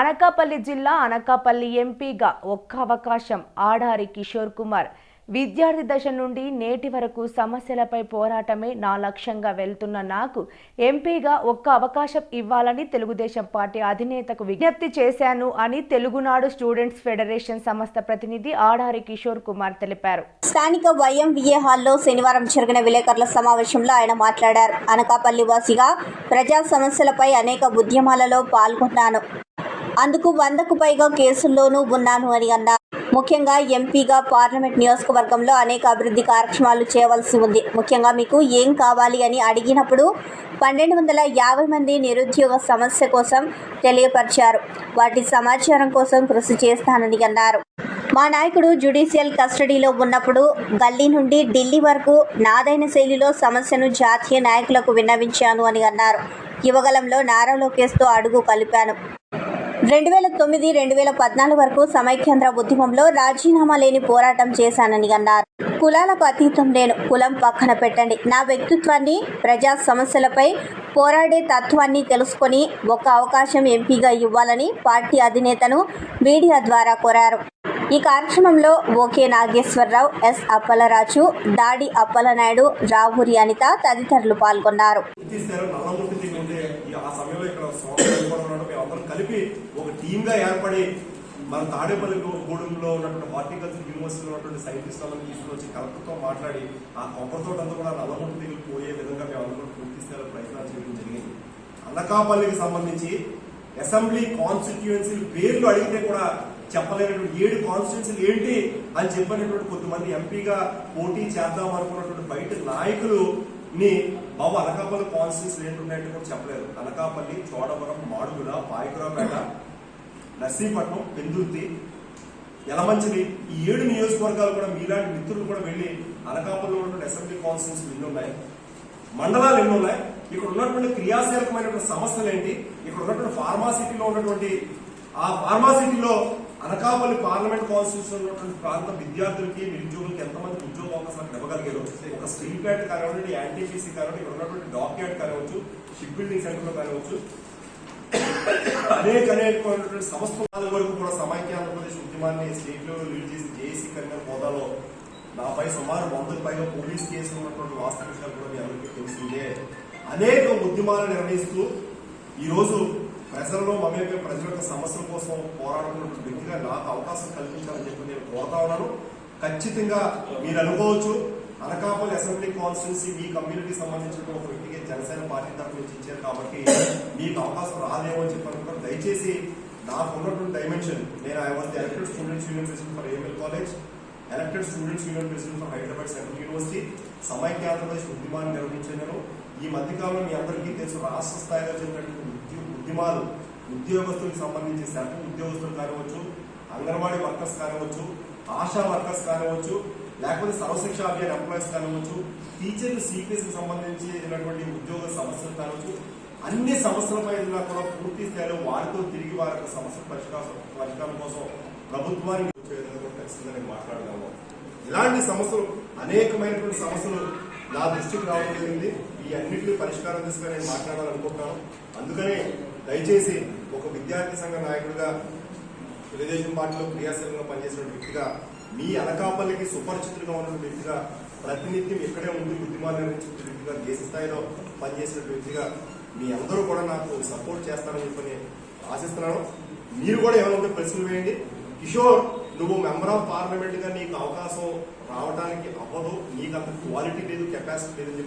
అనకాపల్లి జిల్లా అనకాపల్లి ఎంపీగా ఒక్క అవకాశం ఆడారి కిషోర్ కుమార్. విద్యార్థి దశ నుండి నేటి వరకు సమస్యలపై పోరాటమే నా లక్ష్యంగా వెళ్తున్న నాకు ఎంపీగా ఒక్క అవకాశం ఇవ్వాలని తెలుగుదేశం పార్టీ అధినేతకు విజ్ఞప్తి చేశాను అని తెలుగునాడు స్టూడెంట్స్ ఫెడరేషన్ సంస్థ ప్రతినిధి ఆడారి కిషోర్ కుమార్ తెలిపారు. స్థానిక వైఎంవిఏ హాల్లో శనివారం జరిగిన విలేకరుల సమావేశంలో ఆయన మాట్లాడారు. అనకాపల్లి వాసిగా ప్రజా సమస్యలపై అనేక ఉద్యమాలలో పాల్గొన్నాను. అందుకు 100కు పైగా కేసుల్లోనూ ఉన్నాను అని అన్నారు. ముఖ్యంగా ఎంపీగా పార్లమెంట్ నియోజకవర్గంలో అనేక అభివృద్ధి కార్యక్రమాలు చేయవలసి ఉంది. ముఖ్యంగా మీకు ఏం కావాలి అని అడిగినప్పుడు 1250 మంది నిరుద్యోగ సమస్య కోసం తెలియపరిచారు. వాటి సమాచారం కోసం కృషి చేస్తానని అన్నారు. మా నాయకుడు జ్యుడిషియల్ కస్టడీలో ఉన్నప్పుడు గల్లీ నుండి ఢిల్లీ వరకు నాదైన శైలిలో సమస్యను జాతీయ నాయకులకు విన్నవించాను అని అన్నారు. యువగలంలో నారా లోకేష్తో అడుగు కలిపాను. 2009-2014 వరకు సమైక్యాంధ్ర ఉద్యమంలో రాజీనామా లేని పోరాటం చేశానని అన్నారు. కులాలకు అతీతం నేను, కులం పక్కన పెట్టండి. నా వ్యక్తిత్వాన్ని, ప్రజా సమస్యలపై పోరాడే తత్వాన్ని తెలుసుకొని ఒక్క అవకాశం ఎంపీగా ఇవ్వాలని పార్టీ అధినేతను మీడియా ద్వారా కోరారు. ఈ కార్యక్రమంలో ఓకే నాగేశ్వరరావు, ఎస్ అప్పలరాజు, దాడి అప్పలనాయుడు, రావూరి అనిత తదితరులు పాల్గొన్నారు. మన తాడేపల్లి గూడెంలో ఉన్నటువంటి హార్టికల్చర్ యూనివర్సిటీలో ఉన్నటువంటి సైంటిస్టులను తీసుకొచ్చి కలెక్టర్తో మాట్లాడి ఆ కొబ్బరి తోటంతా కూడా నల్లముట్టు దగ్గర పోయే విధంగా మేము అందరూ పూర్తి స్థాయిలో ప్రయత్నాలు చేయడం జరిగింది. అనకాపల్లికి సంబంధించి అసెంబ్లీ కాన్స్టిట్యుయెన్సీలు పేర్లు అడిగితే కూడా చెప్పలేనటువంటి 7 కాన్స్టిట్యుయెన్సీలు ఏంటి అని చెప్పినటువంటి కొంతమంది ఎంపీగా పోటీ చేద్దాం అనుకున్నటువంటి బయట నాయకులు బాబు అనకాపల్లి కాన్స్టిట్యుయెన్సీలు ఏంటున్నాయంటే కూడా చెప్పలేదు. అనకాపల్లి, చోడవరం, మాడుగుల, పాయకురాపేట, నర్సీపట్నం, పెందుర్తి, యలమంచిలి ఈ 7 నియోజకవర్గాలు కూడా మీలాంటి మిత్రులు కూడా వెళ్లి అనకాపల్లిలో ఉన్నటువంటి అసెంబ్లీ కాన్స్టిట్యుయెన్సీలు ఎన్ని ఉన్నాయి, మండలాలు ఎన్ని ఉన్నాయి, ఇక్కడ ఉన్నటువంటి క్రియాశీలకమైనటువంటి సమస్యలు ఏంటి, ఇక్కడ ఉన్నటువంటి ఫార్మాసిటీలో ఉన్నటువంటి ఆ ఫార్మాసిటీలో అనకాపల్లి పార్లమెంట్ కాన్స్టిట్యూషన్ ఉన్నటువంటి ప్రాంత విద్యార్థులకి, నిరుద్యోగులకి ఎంతమంది ఉద్యోగ అవకాశాలు ఇవ్వగలిగారు. ఒక స్టీల్ ప్లాంట్ కానివ్వండి, యాంటీపీసీ కానివ్వండి, ఇక్కడ ఉన్నటువంటి డాక్ యార్డ్ కానివచ్చు, షిప్ బిల్డింగ్ సెంటర్లో కానివచ్చు, అనేకమైనటువంటి సంస్థల వరకు కూడా సమైక్య ఆంధ్రప్రదేశ్ ఉద్యమాన్ని స్టేట్ లో లీడ్ చేసి జేఏసీ కన్వీనర్ హోదాలో నాపై సుమారు 100కు పైగా పోలీస్ కేసులు ఉన్నటువంటి వాస్తవ విషయాలు కూడా మీ అందరికీ తెలిసిందే. అనేక ఉద్యమాలు నిర్వహిస్తూ ఈరోజు ప్రజల్లో మమేక ప్రజల యొక్క సమస్యల కోసం పోరాడుతున్న వ్యక్తిగా నాకు అవకాశం కల్పించాలని చెప్పి నేను కోరుతా ఉన్నాను. ఖచ్చితంగా మీరు అనుకోవచ్చు, అనకాపల్లి అసెంబ్లీ కాన్స్టిట్యున్సీ మీ కమ్యూనిటీ సంబంధించిన ఒక వ్యక్తికి జనసేన పార్టీ తరఫు నుంచి ఇచ్చారు కాబట్టి మీకు అవకాశం రాదేమో అని చెప్పి దయచేసి నాకు ఉన్నటువంటి డైమెన్షన్, నేను I was the elected students union president for AML college, elected students union president for Hyderabad central university, సమైక్య ఆంధ్రప్రదేశ్ ఉద్యమాన్ని నిర్వహించాను. ఈ మధ్యకాలంలో మీ అందరికీ తెలుసు, రాష్ట్ర స్థాయిలో జరిగినటువంటి ఉద్యమాలు ఉద్యోగస్తులకు సంబంధించి సెంట్రల్ ఉద్యోగస్తులు కానివచ్చు, అంగన్వాడీ వర్కర్స్ కానివచ్చు, ఆశా వర్కర్స్ కానివచ్చు, లేకపోతే సర్వశిక్ష అభియాన్ ఎంప్లాయీస్ కానివచ్చు, టీచర్లు సిపిఎస్కి సంబంధించినటువంటి ఉద్యోగ సమస్యలు కానివచ్చు, అన్ని సమస్యలపై కూడా పూర్తి స్థాయిలో వారితో తిరిగి వారి యొక్క సమస్యల పరిష్కారం కోసం ప్రభుత్వానికి వచ్చే విధంగా ఖచ్చితంగా నేను మాట్లాడగలను. ఇలాంటి సమస్యలు అనేకమైనటువంటి సమస్యలు నా దృష్టికి రావడం జరిగింది. ఈ అన్నింటినీ పరిష్కారం దిశగా నేను మాట్లాడాలనుకుంటున్నాను. అందుకనే దయచేసి ఒక విద్యార్థి సంఘ నాయకుడిగా, తెలుగుదేశం పార్టీలో క్రియాశీలంగా పనిచేసిన వ్యక్తిగా, మీ అనకాపల్లికి సుపరిచితులుగా ఉన్న వ్యక్తిగా, ప్రతినిత్యం ఇక్కడే ఉండి ఉద్యమాలు నిర్వహించిన వ్యక్తిగా, దేశ స్థాయిలో పనిచేసిన వ్యక్తిగా మీ అందరూ కూడా నాకు సపోర్ట్ చేస్తారని చెప్పని ఆశిస్తున్నాను. మీరు కూడా ఏమైనా ఉంటే ప్రశ్నలు వేయండి. కిషోర్, నువ్వు మెంబర్ ఆఫ్ పార్లమెంట్ గా నీకు అవకాశం రావడానికి అవ్వదు, నీకు అంత క్వాలిటీ లేదు, కెపాసిటీ లేదు.